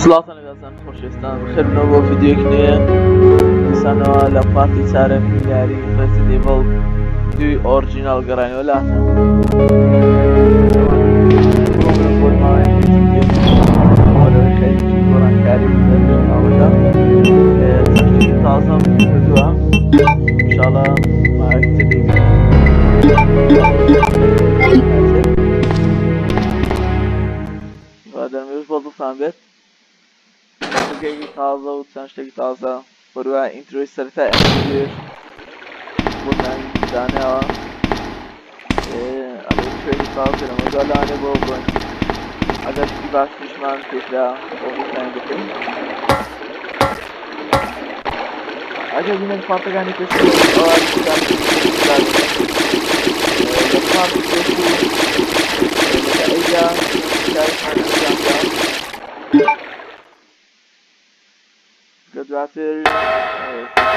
سڵاتان لەگەڵتان خۆشەویستان بەخێربنەوە بۆ ڤیدیۆیەک نوێ دیسانەوە لە پارتی چارەمی یاری ڕێزی لێڤڵ 2 ئۆریجیناڵ گەڕانەوە لاتە بۆی ماوەیە وەرەوەی خەریکی گۆڕانکاری ئەوەدا چەشتێکی تازەم کردووە ئینشاڵڵا ماوەیەک تر دەبینین دەرمێش بۆ دڵتان بێت گەیگی تازە و چەند شتێکی تازە بەروە ئینترۆی سەرەتای ئەمێش بۆتان داناوە ئەمە شوێنی تازە لەمەدا لانێ بۆ بڕۆین ئەگەر شتی باش پیشمان پێشدا بۆ بۆتان بکەین ئەگەر بینێن پارتەکانی پێشتر ئەوە لە پارتی پێشتر لە ئەیدا کارێکمان ئەنجامدا کە دواتر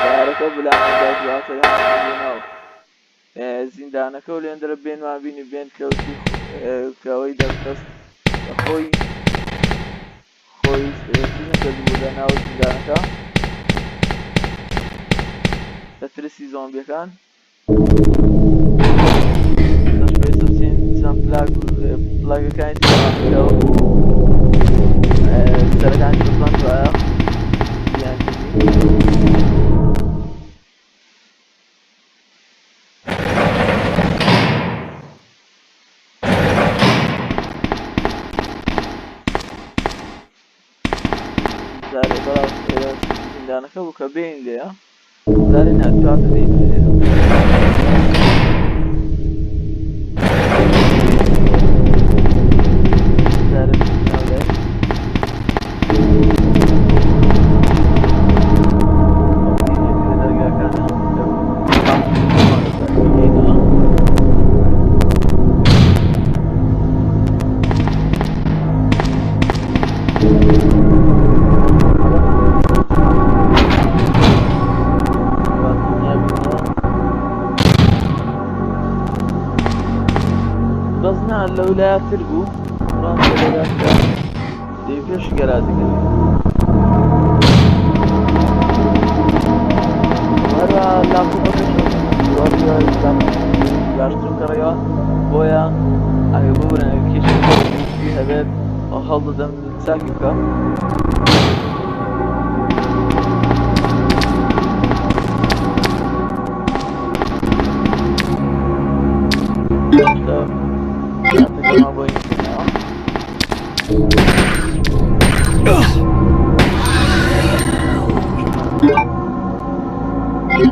کارەکە بلانەدا دواتر هاتوونەوە زیندانەکە و لێندرە بێنمان بینی بێن کەوتی کەوەی دەستەست خۆی کردبوو لە ناو زیندانەکە لە ترسی زۆمبیەکان پێویستە بچین چەند پلاگەکانی تێڕاکەوە سەرەکانی بزان دوایە زارێ بەڵاو زیندانەکە بوو کە بێین لێە زارێ ناتواتە دێین لێرە زارێ ناولێ غەزنان لە ویلایەتتر بوو ڕاستە لەلایەتدا دەیپێش گەراتەکەن هەروە لاپتۆپەکەش باشتر کەڕێەوە بۆیە ئەگەر ببرن کێشی هەبێت ئەو هەڵدەدەم چاکی بکەم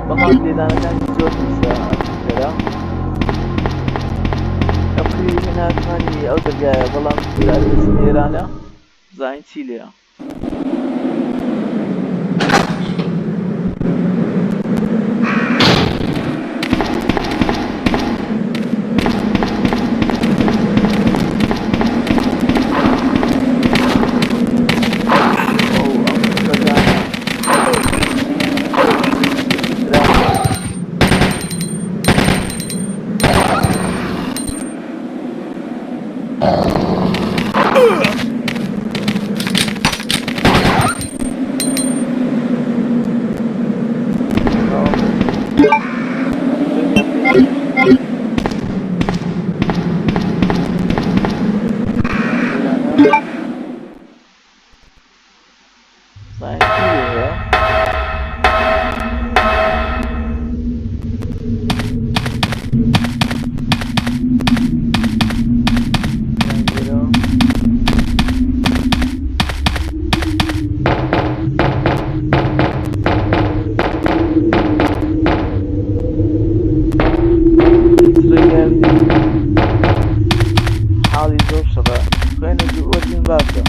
بەڵام لێدانەکانی زۆر پیسە ئەمێرە ئەمخی هێناتمانی ئەو دەرگایە بەڵام نێرانە زاین چی لێە حاڵی زۆر شەڕە خوێنێکی وەرگین باشە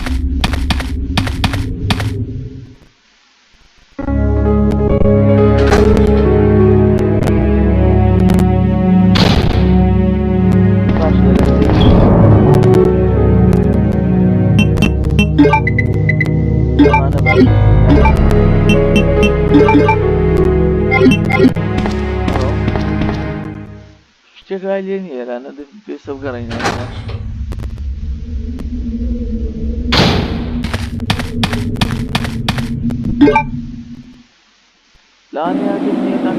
شتێکای لێ نیێرانە پێویستە بگەڕێنەوە لانیەکان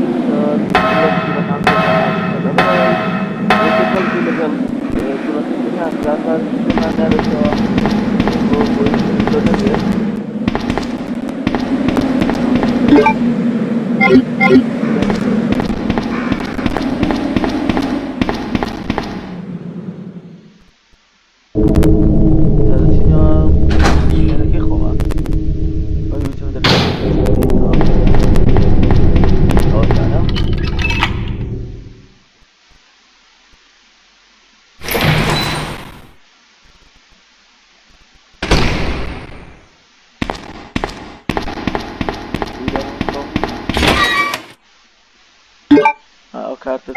کارتە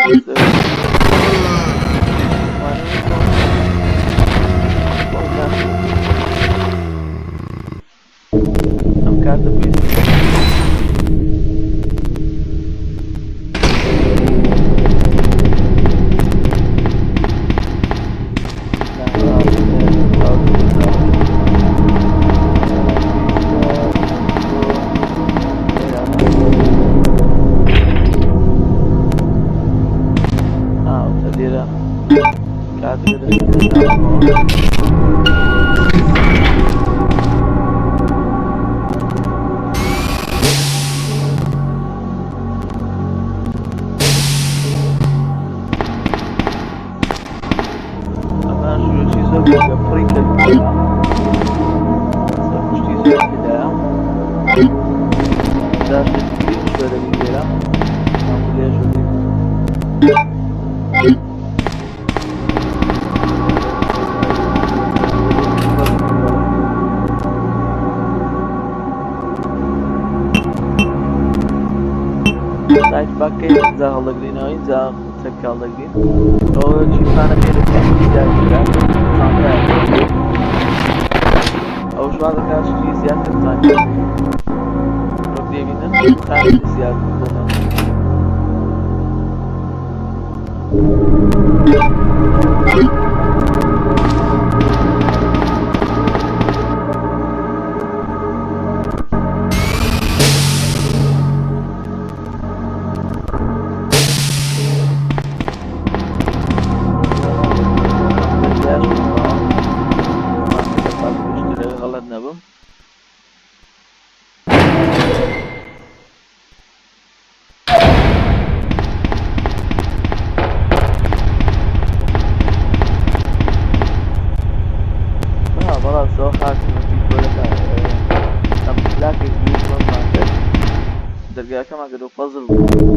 ئەم کارتە باکەی جا هەڵدەگرینەوە اینجا چەک هەڵدەگرین ئەوە چیزانەکەی دەکەین ئەو ژوا دەکات شتی زیاتر زانین وەک دەبینن خانێکی زیاد بۆمە دەرگاکەم ئەگەر و پەزڵ بوو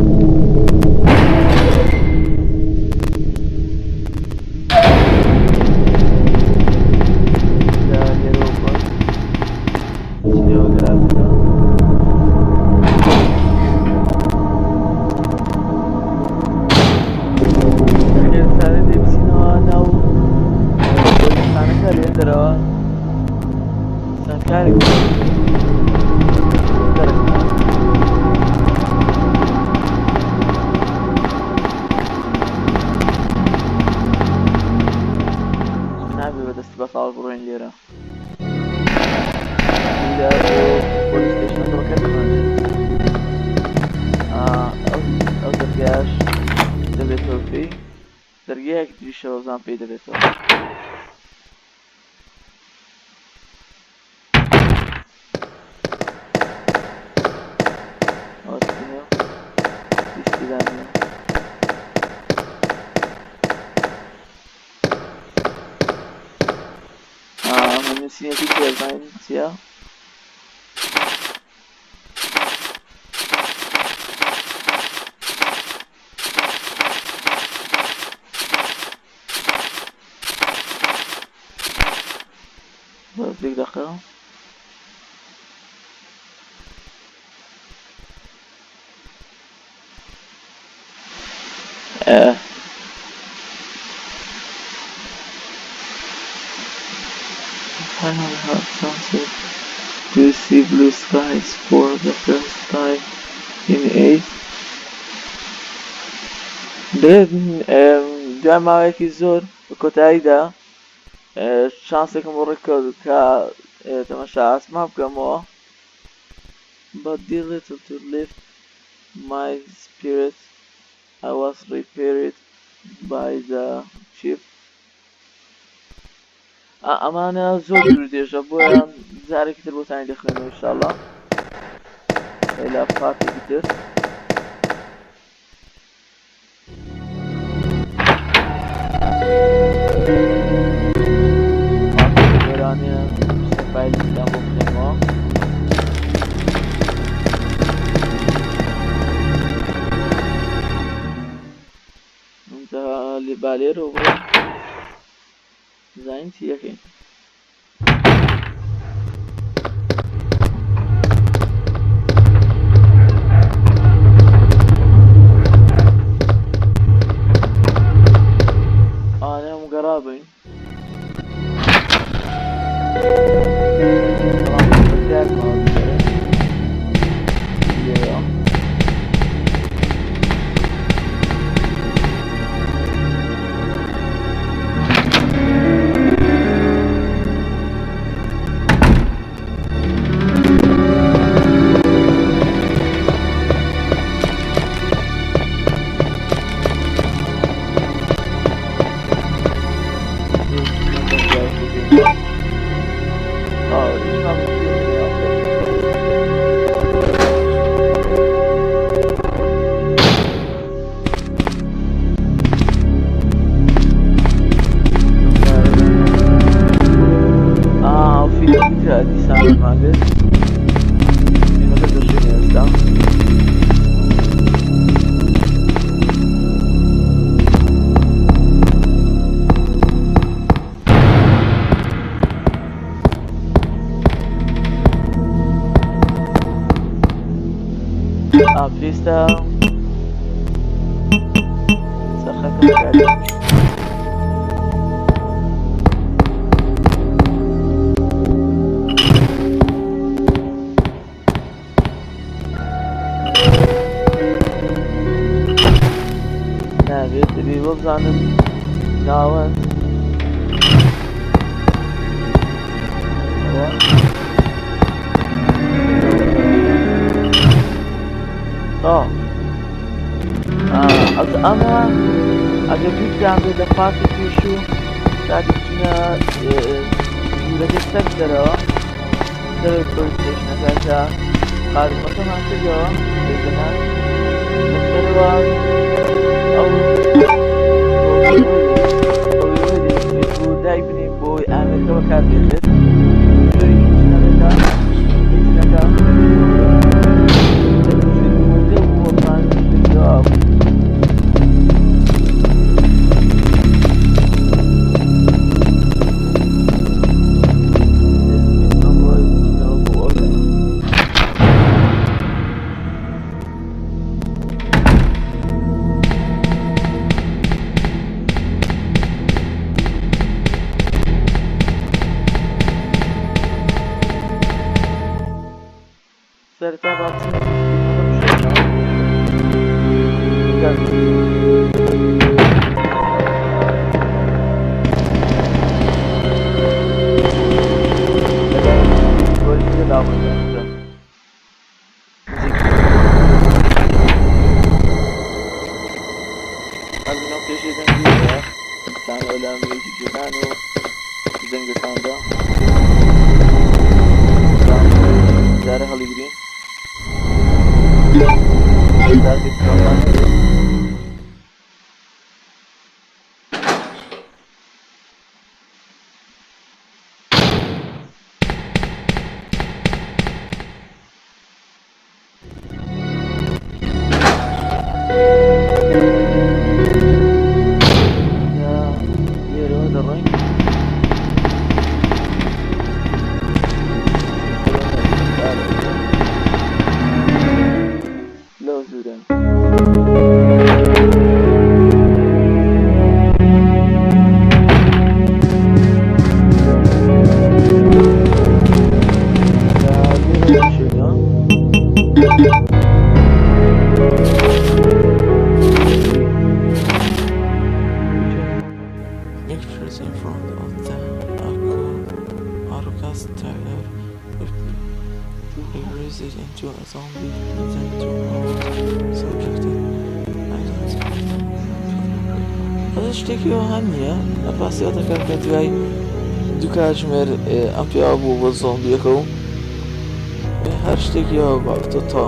دەرگایەک دریشەوەزان پێی دەبێتەوە نووسینەتی پێزانین چییە؟ بەزێک دەقە Finally have sunset to see blue skies for the first time in age. دوای ماوەیەکی زۆر بە کۆتاییدا شانسێکم بۆ ڕێککەوت کە تەماشا ئاسمان بکەمەوە but did little to lift my spirits. I was repaired by the chief. ئەمانە زۆر دوورودێژە بۆیان جارێکی تر بۆتانی دەخوێنەوە ئینشاڵڵا لە پارتێکی تر. پارتێرانە فایلیستان بۆ بخێنەوە. لێرەوە بڕۆ زانین چی یەکەین. ئانێم گەڕابین پێویستە سەرخەکە بکارێت. نابێت دەبێت بۆ بزانم ناوەند ئەمە ئەگەر بیرتان بێت لە پارتی پێش و کاتی بچینە ژوورەکە سەر دەرەوە دەرەوەی پۆلیسێشنەکەدا قارمەکەمان کردەوە بێگەمان لەسەرەوە ئەو بۆ دایک بنین بۆی ئامێرەکە بەکار بێتێت زۆری هیچنەکە سەرەتا باچین لو زودن zombie present to subject هذا شتێکی ئەوە هەم نییە ئەپاسیاتەکە کە دوای دوو کاتژمێر ئەم پێیا بوو بۆ زۆمبیەکە و هەر شتێکی ئەوە باوتە تا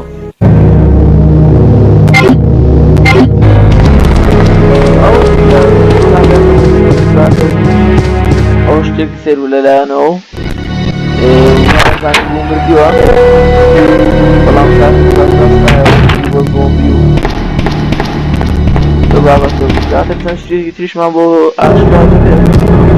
ئەو شتێکی سێر و لەلایەنەوە زانی بوو مردیوە بەڵام بۆ زۆمبی و دو بابەتە کاتێک چەند شتێکی تریشمان بۆ ئاشکرا دەبێت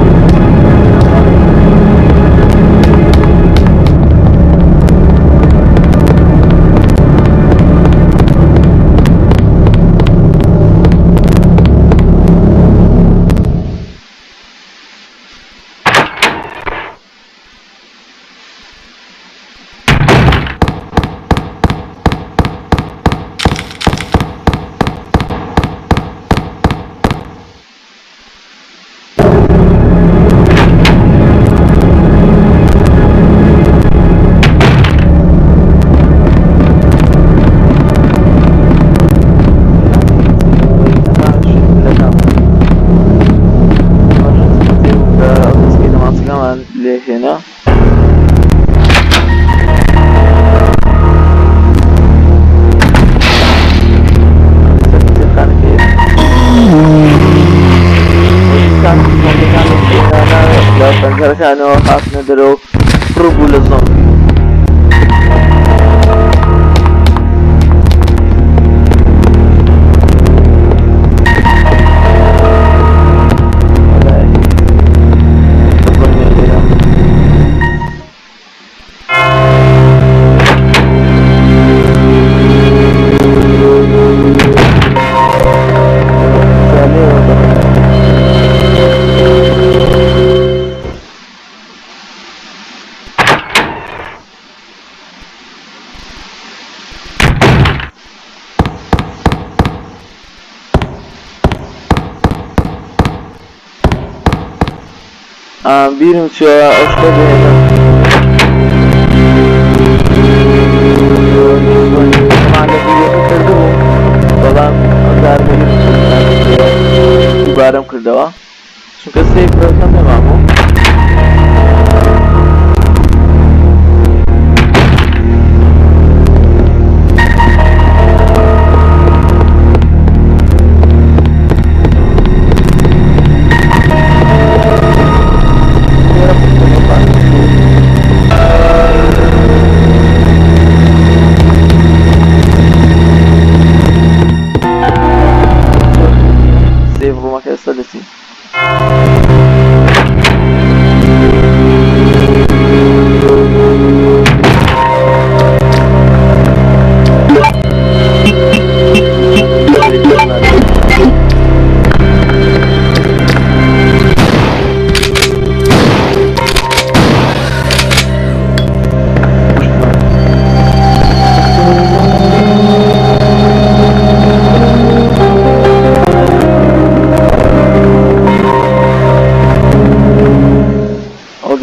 هنا كانوا خاص ندرو قربوا للزومبي بیرم چه ئاشکرا بهێنە کردبوو بەڵام دووبارەم کردەوە چونکە سێیەکەم نەمامەوە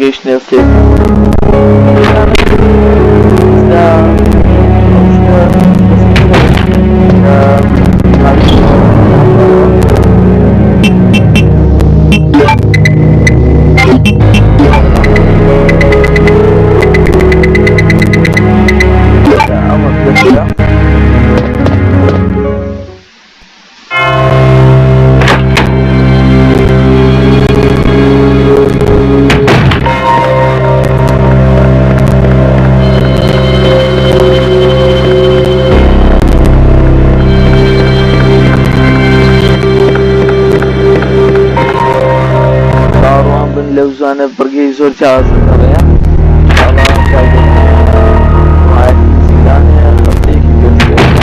Gehişne save. لوزانه برگی زور چاز داره حالا جایده مایه سیدانه خطه که گرسه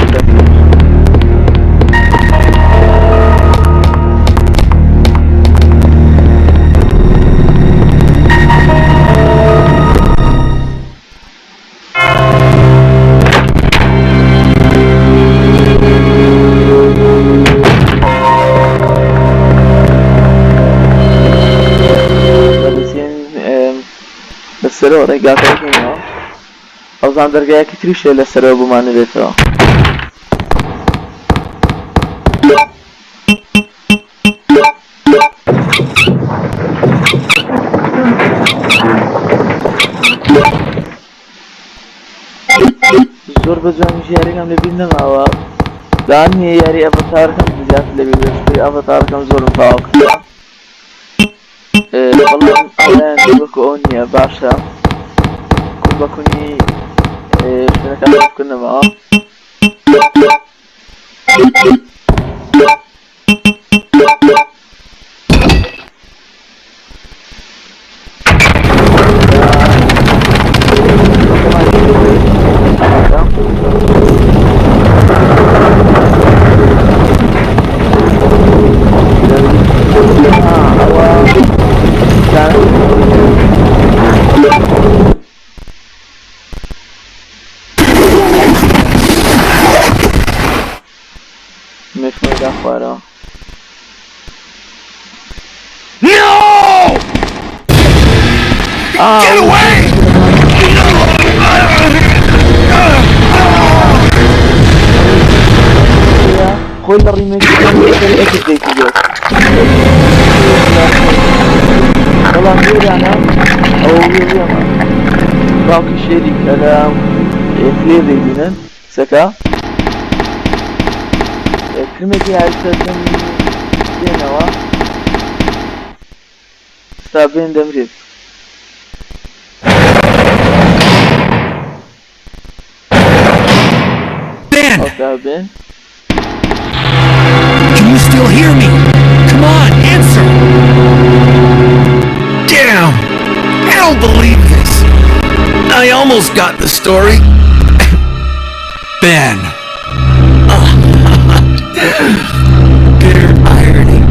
سرور گاتر کنیم. وەزان دەرگایەکی تریشێ لەسەرەوە بمانەوێتەوە. زۆر بەجوانی ژیارێکم لەبیر نەماوە دانیە یاری ئەڤەتارەکەم زیات لەبیر بێت ئەڤەتارەکەم زۆرم تاوا کردووە بەڵام ئەڵیان وەکو ئەو نییە باشە کوم بە کونی شوێنەکان بکردنەوە Get away! خۆی لە ڕیمێکی بەڵام وێرانە ئەو وێریەمە باوکی شێری کە لە فلێ دەیبینن سەکە کرمێکی هایسەتن دێنەوە ستا بێن دەمرێت Ben! Can you still hear me? Come on, answer! Damn! I don't believe this! I almost got the story. Ben! Bitter irony.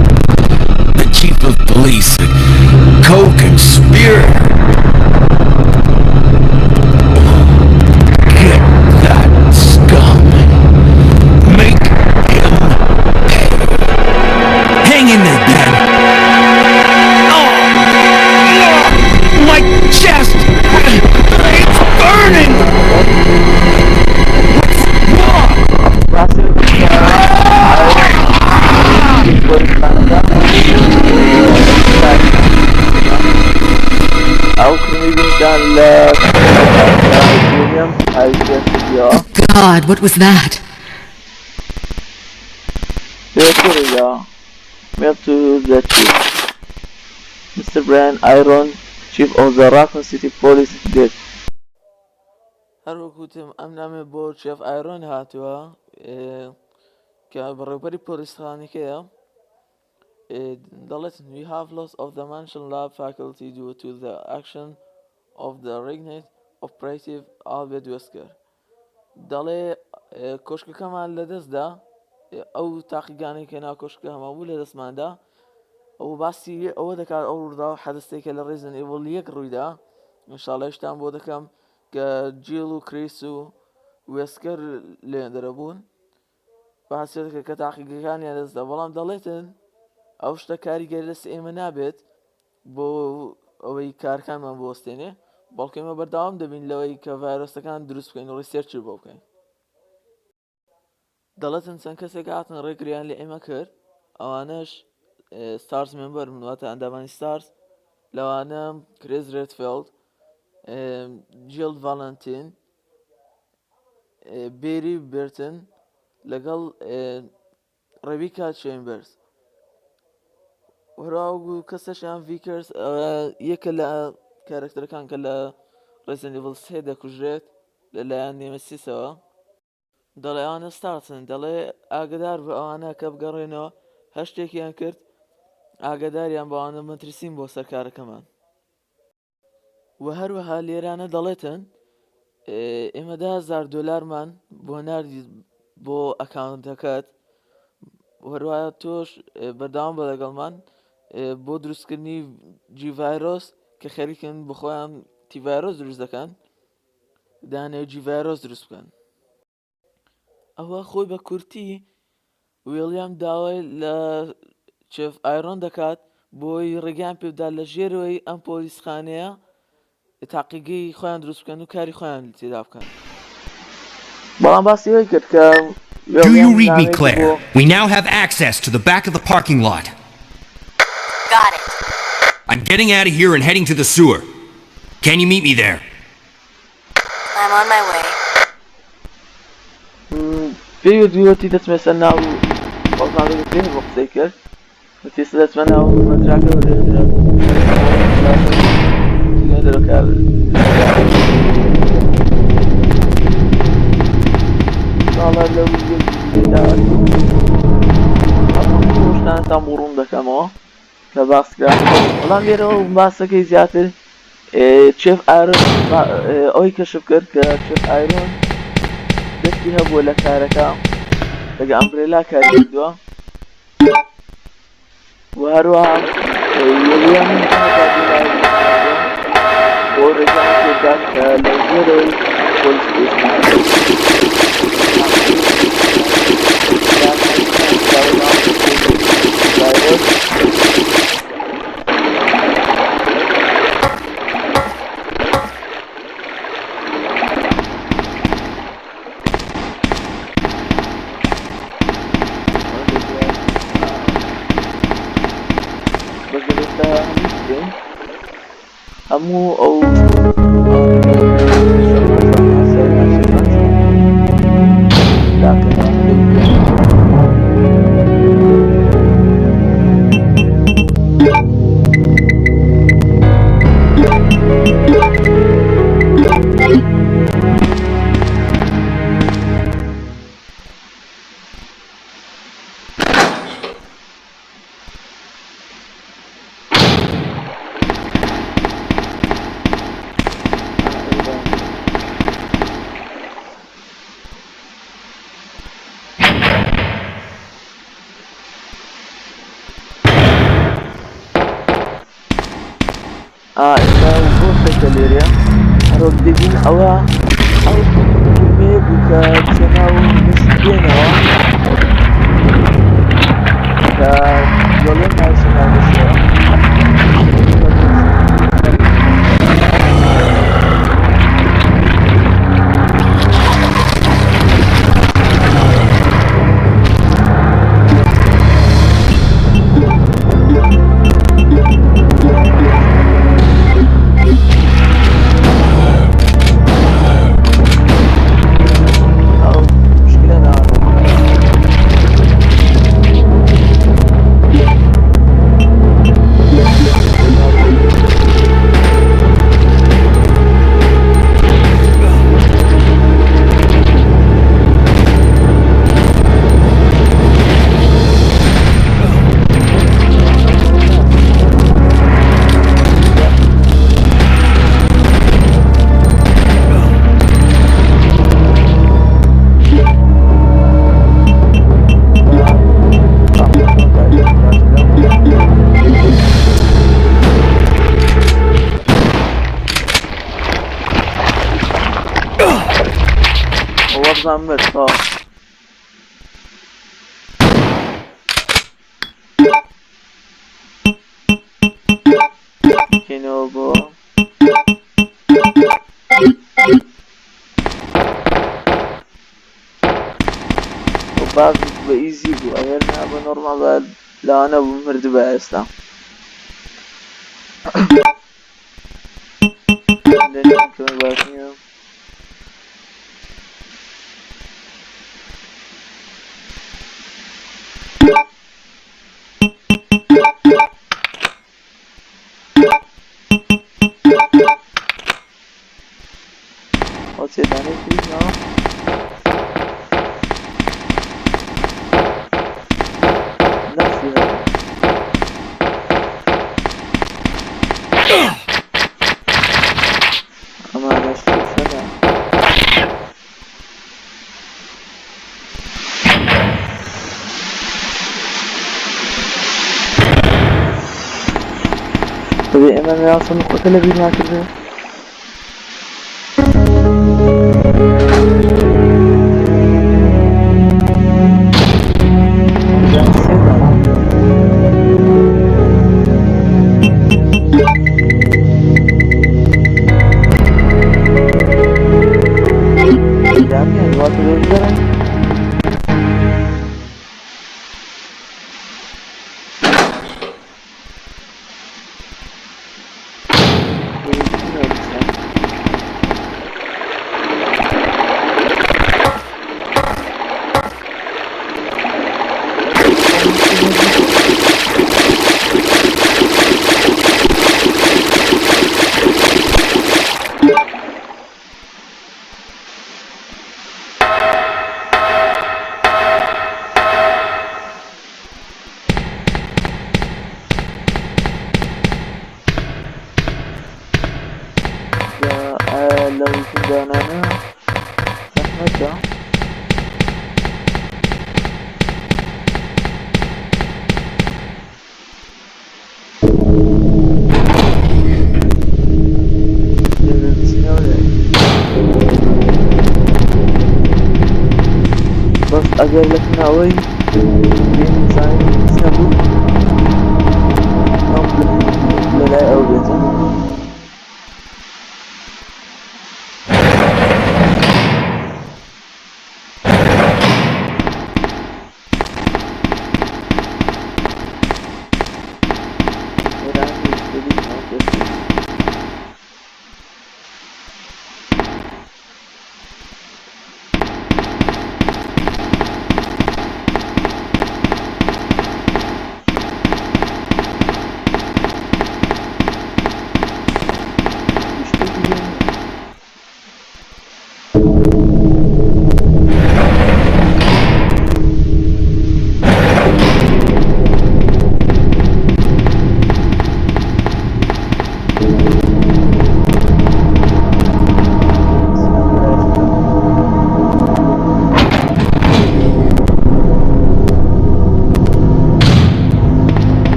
The chief of police, a co-conspirator. Get that scum. Make him pay. Hang in there, Ben. Oh, my chest! It's burning! What's wrong? God, what was that? Mail to the chief. Mr. Brian Iron, chief of the Raccoon City Police, dead. هەر وەکوتم ئەم نامێ بۆ چێف ئایرۆن هاتووە کە بەڕێوەبەری پۆلیسخانەکەیە دەڵێت we have loss of the mansion lab faculty due to the action of the regnant operative Albert Wesker دەڵێ کۆشکەکەمان لەدەستدا ئەو تاقیگانەی کە ناو کۆشکە هەمابوو لە دەستماندا ئەو باسی ئەوە دەکات ئەو ڕوودا و حەدەستێکە لە ڕێزن ئێڤڵ یەک ڕوویدا ئینشاڵڵا هێشتان بۆ دەکەم کە جیل و کریس و وێسکەر لێن دەرەبوون باسێتەکە کە تاقیگەکانیان دەستدا بەڵام دەڵێتن ئەو شتە کاریگەری دەست ئێمە نابێت بۆ ئەوەی کارکانمان بوەستێنێ بەڵکو ئێمە بەردەوام دەبین لەوەی کە ڤایرۆسەکان دروست بکەین و ڕیسێرچ بۆ بکەین دەڵێتن چەند کەسێک هاتن ڕێگریان لە ئێمە کرد ئەوانەش ستارز مێمبەر منواتە ئەندامانی ستارز لەوانە کریس ڕێدفیلد جیل ڤالەنتین بێری برتن لەگەڵ ڕێبیکا چێمبەرز وەراو کەسەشیان ڤیکرز یەکە لە کارکتەرەکان کە لە ڕێزن لیڤڵ 3 دەکوژرێت لەلایەن نێمەسیسەوە دەڵێ ئەوانە ستارسن دەڵێ ئاگدار بە ئەوانە کە بگەڕێنەوە هەر شتێکیان کرد ئاگداریان بەوانە مەترسین بۆ سەرکارەکەمان و هەروەها لێرانە دەڵێتن ئێمە $10,000 بۆ ناردی بۆ ئەکاونتەکەت هەروایە تۆش بەردەوام بە لەگەڵمان بۆ دروستکردنی جیڤایرۆس کە خەریکن بخۆیان تیڤایرۆس دروست دەکەن دانەوێت جیڤایرۆس دروست بکەن ئەوە خۆی بە کورتی ویلیام داوای لە چێف ئایرۆن دەکات بۆی ڕێگەیان پێ بدات لە ژێرەوەی ئەم پۆلیسخانەیە تاقیگەی خۆیان دروست بکەن و کاری خۆیان تێدا بکەن بەڵام باسی ئەوەی کرد کە Do you read me, Claire? We now have access to the back of the parking lot. Got it. I'm getting out of here and heading to the sewer. Can you meet me there? I'm on my way. پێی دووەتی دەچمە سەر ناو بەڵنامەی پێ بۆ قسەی کرد وتی دەچمە ناو مەتراکە دەرەکە ساڵە لەو خۆشتانتان بۆ ڕوون دەکەمەوە کە باسکرا بەڵام لێرەوە باسەکەی زیاتر چێف ئایرۆن ئەوەی کەشف کرد کە چێف ئایرۆن دەستی هەبووە لە کارەکە لەگە ئەمبرێلا کاری کردووە و هەروەها ویلیام بۆ ڕێژەی پێدات کە لە ژێرەوەی پۆلیس هەموو ئەو بۆ لێرە هەرۆ دەبین ئەوە ئەو مێ بوو کە چێناو نشتێنەوە کە جۆڵێ ناوسێناوەشەوە Zahmet sağ ol. Yine bu. بعض بإيزي بو أغيرنا أبو نورمال بعد لا أنا بمرد بأسنا لنكم بأسنا What's it done please now? طبيعي أنا أصلا قتل بي ما كذا لە ویکندانانە زەحمەتە بەس ئەگەر لە کناوەی بێنیزانی نەبوو لەلای ئەو بێتە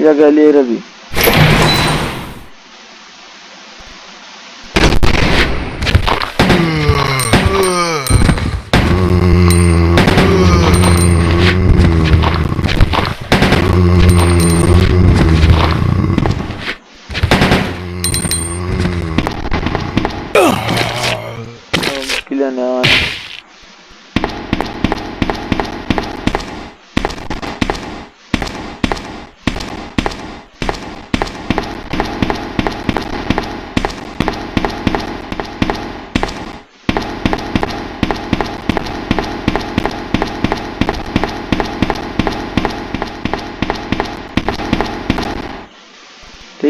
یەگە لێرە بی مشکلە نێوان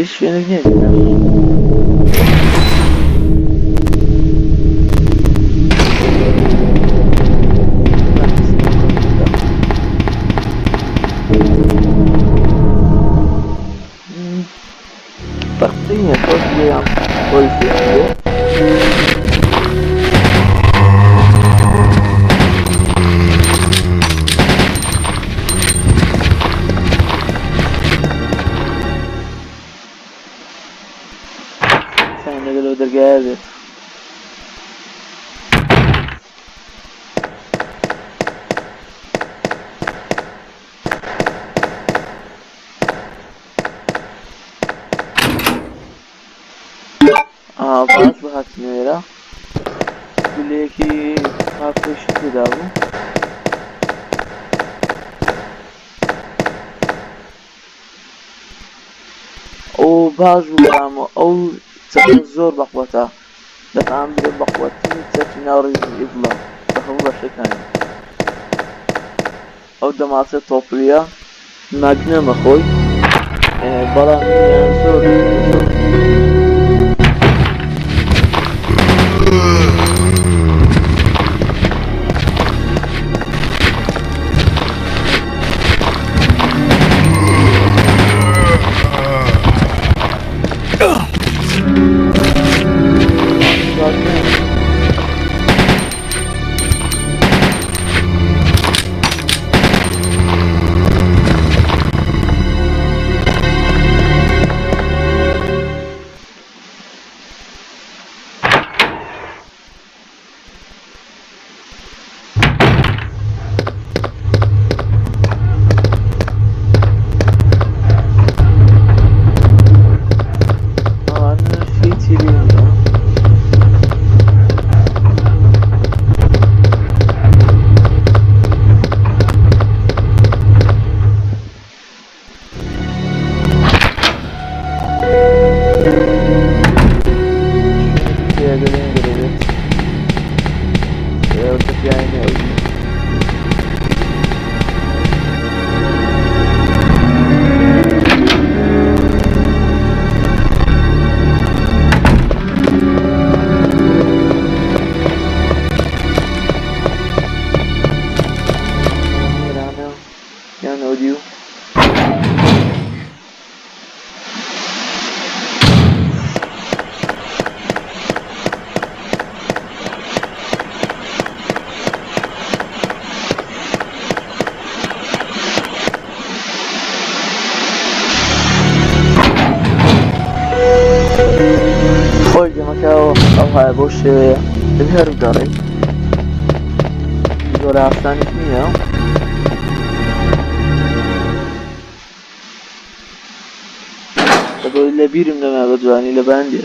هیچ شوێنێک نییە بەختینە تۆز لێیان خۆی فێرێ لەگەلەوە دەرگایە بێت باز بەهاتنێرە گولەیەکی پاکۆش تێدا بوو ئەو باش بوو ئەو چەند زۆر بەقوەتە دەتان برێ بەقوەتترین چەکی ناو ڕێزی ئیبڵە بە هەموو بەشەکانی ئەو دەماسە تۆپلیە ماگنەمە خۆی بەڵام زۆر وایە بۆ شێوەیە دەبێ هەر بگەڕێیت زۆر ئاسانیت نییە بۆی لە بیرم نەما بە جوانی لە باندێ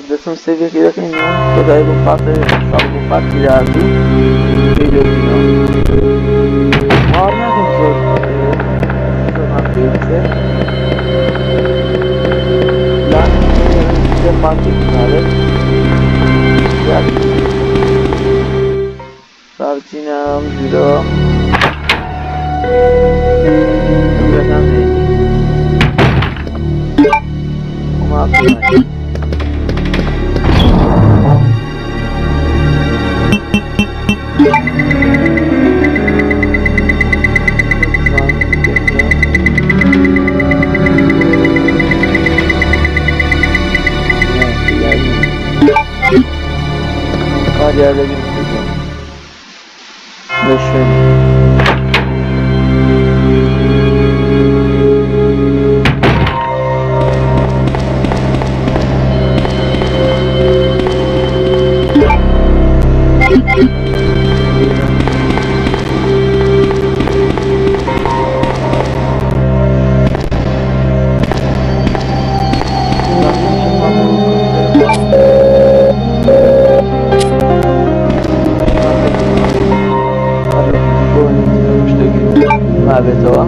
Dessum seviye yakın ya. Kodayı bu farklı, bu farklı yazdı. Geliyorum ya. Var ne kadar zor. Zaman değilse. Lan işte mantık var. Gel. Sarcinam, zero. Buradan değil. Ama atmayın. Hadi yerle bir tutacağım. Ve şöyle. Mabetoa.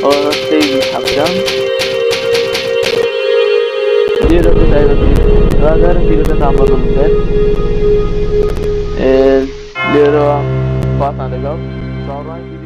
Orada save yapacağım. Bir de zaten bir de tamamladım ben. Lero, batan legal. Sonra